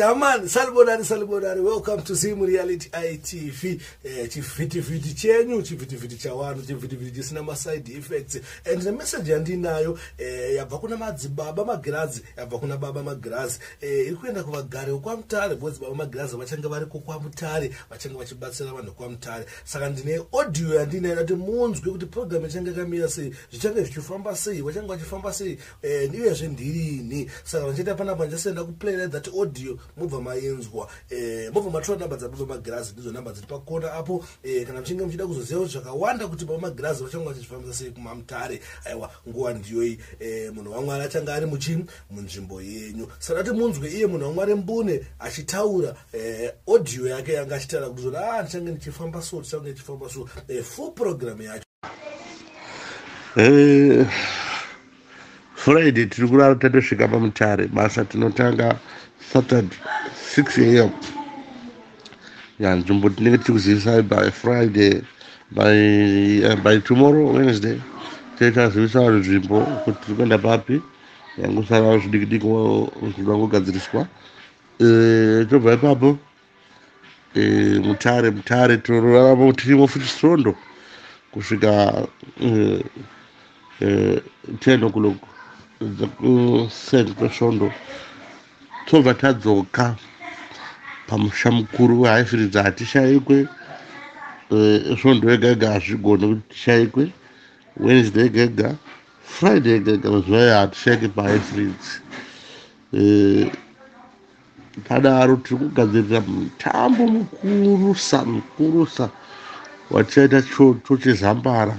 Yaman, Salbonari, welcome to Zimu Reality ITV. Chifiti chenyu, chifiti chawanu, chifiti chisina ma side effects. And the message andinayo, yabakuna madzibaba magirazi, yabakuna baba magirazi. Ikuenda kuvagare kwa mtare, bozi baba magirazi, wachanga bari kwa mtare, wachanga wachibatsira vanhu kwa mtare. Saka ndine audio yandinayo ati munzwe kuti program yachanga kamira sei, zvichanga zvichifamba sei, wachanga vachifamba sei, ndiyo zvendirini. Saka vanchita panapa ndasenda kuplay that audio mubva maenzwa mubva matora namba dzababa magirazi ndizo namba dziri pakona apo kana mchinge mchida kuzoziva zvakawanda kuti baba magirazi vachanga vachifambisa sei kumamtare. Aiwa nguva ndiyo iyi munhu waMwari achanga ari munzvimbo yenyu. Saka kuti munzwe iye munhu waMwari mbune achitaura audio yake yanga achitaura kuti ndichange ndichifamba so full program yacho. Friday tiri kurara tatosvika pamutare basa tinotanga Saturday 6 AM. Nzvimbo tinenge tikuzivisa by Friday by tomorrow Wednesday titazivisa vanhu nzvimbo kuti tiri kuenda papi yangosara zvidikidiki zvinongogadziriswa. Tobva ipapo mutare torarama tirimo futi Svondo kusvika 10 o'clock kuseni Svondo. Tobva tadzoka pamusha mukuru weHighfields hatishayikwe. Svondo yega hazvigoni kuti tishayikwe. Wednesday yega, Friday yega, mazuva aya hatishayike paHighfields. Tadaro tiri kugadzirira mutambo mukurusa watichaita choto cheZambara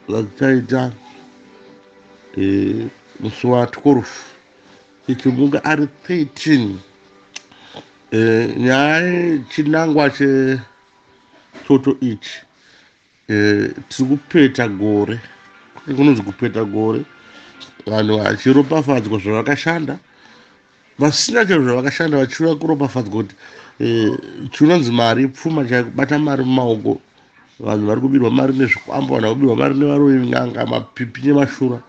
watichaita musi wa12 ichimunga ari 13. Nyaya chinangwa chechoto ichi tiri kupeta gore, kunonzi kupeta gore, vanhu vachiropafadzwa zvavakashanda, vasina chero zvavakashanda vachiuya kuropafadzwa kuti chinonzi mari pfuma chaikubata mari mumaoko. Vanhu vari kubirwa mari nezvikwambo, vanhu vari kubirwa mari nevaroyi n'anga, mapipi nemashura,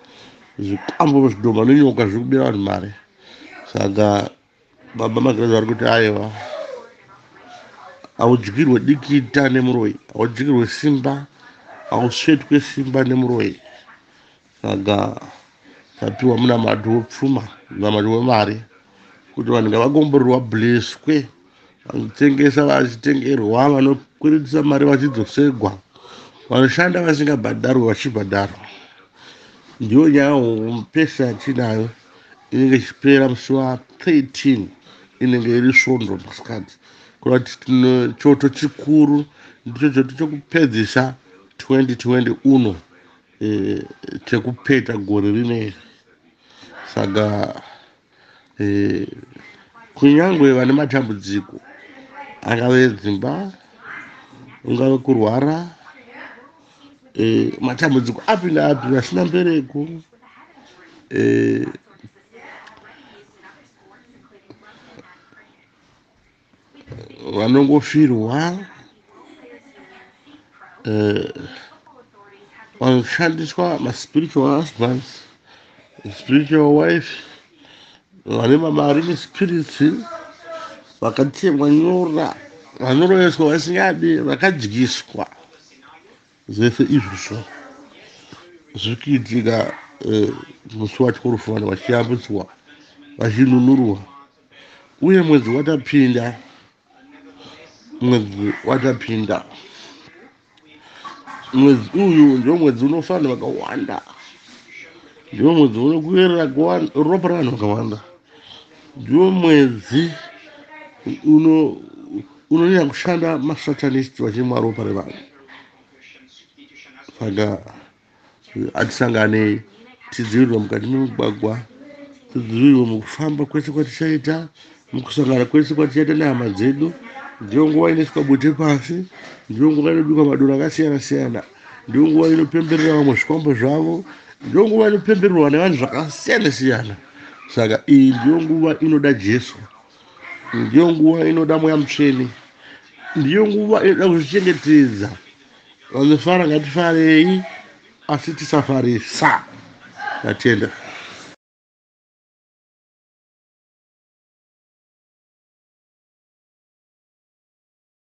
zvikwambo zvidhoma nenyoka zviri kubira vanhu mari. Saka baba magirazi vari kuti aiwa haudyirwe dikita nemuroyi, haudyirwe simba, hausvetwe simba nemuroyi. Saka tapiwa munamato wepfuma, munamato wemari kuti vanhu ngavagomborerwa bleswe, vanotengesa vachitengerwa, vanokwiritisa mari vachidzosegwa, vanoshanda vasingabhadharwe vachibhadharwa. Ndiyo nyaya homupesa yatinayo inenge ichipera musi wa13 inenge iri Svondo masikati. Kurati choto chikuru ndicho choto chokupedzisa 2020 uno chekupeta gore rineri. Saka kunyangwe vane matambudziko angave dzimba, ungave kurwara, matambudziko api naapi, vasina mbereko, vanongofirwa, vanoshandiswa maspiritual husbands, spiritual wife, vane mamari nespirits, vakatemwa nyora, vanoroyeswa vasingadi, vakadyiswa. Zvese izvozvo zviri kuitika musi wa12 vanhu vachiyambutswa, vachinunurwa. Uye mwedzi watapinda, mwedzi uyu ndio mwedzi unofana vakawanda, ndio mwedzi unokuyerera ropa ravanhu vakawanda, ndio mwedzi unonyanya kushanda masatanist vachimwa ropa revanhu. Saka atisanganei, tidzivirirwe mukati memugwagwa, tidzivirirwe mukufamba kwese kwatichaita, mukusangana kwese kwatichaita nehama dzedu. Ndiyo nguva inoiswa bute pasi, ndiyo nguva inobikwa madoro akasiyana-siyana, ndiyo nguva inopemberera vamwe zvikwambo zvavo, ndiyo nguva inopembererwa nevanhu zvakasiyana-siyana. Saka iyi ndiyo nguva inoda Jesu, ndiyo nguva inoda Mweya Mutsvene, ndiyo nguva inoda kuzvichengetedza. Vanofara ngatifarei, asi tisafarisa. Tatenda.